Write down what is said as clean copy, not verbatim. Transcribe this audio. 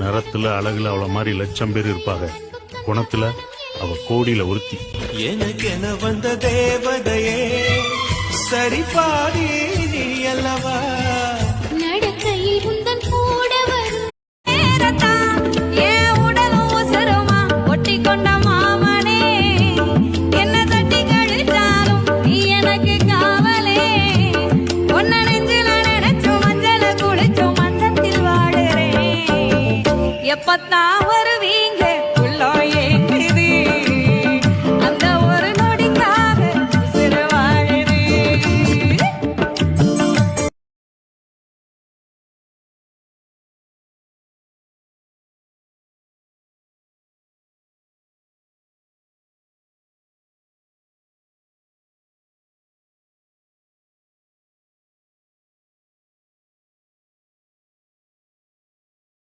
நிறத்துல அழகுல அவள மாதிரி லட்சம் பேர் இருப்பாங்க, குணத்துல அவ கோடியில ஒருத்தி. எனக்கென வந்த தேவதையே சரி பாடி நீ அல்லவா, நடக்கையில் உந்தன் கூட வரும் என் உடலும் உசருமா ஒட்டி கொண்ட மாமனே, என்ன தட்டி கழிச்சாலும் நீ எனக்கு காவலே, ஒன்ன நெஞ்சில நினைச்சும் மஞ்சள குளிச்சும் மஞ்சத்தில் வாடுறேன் எப்பத்தான்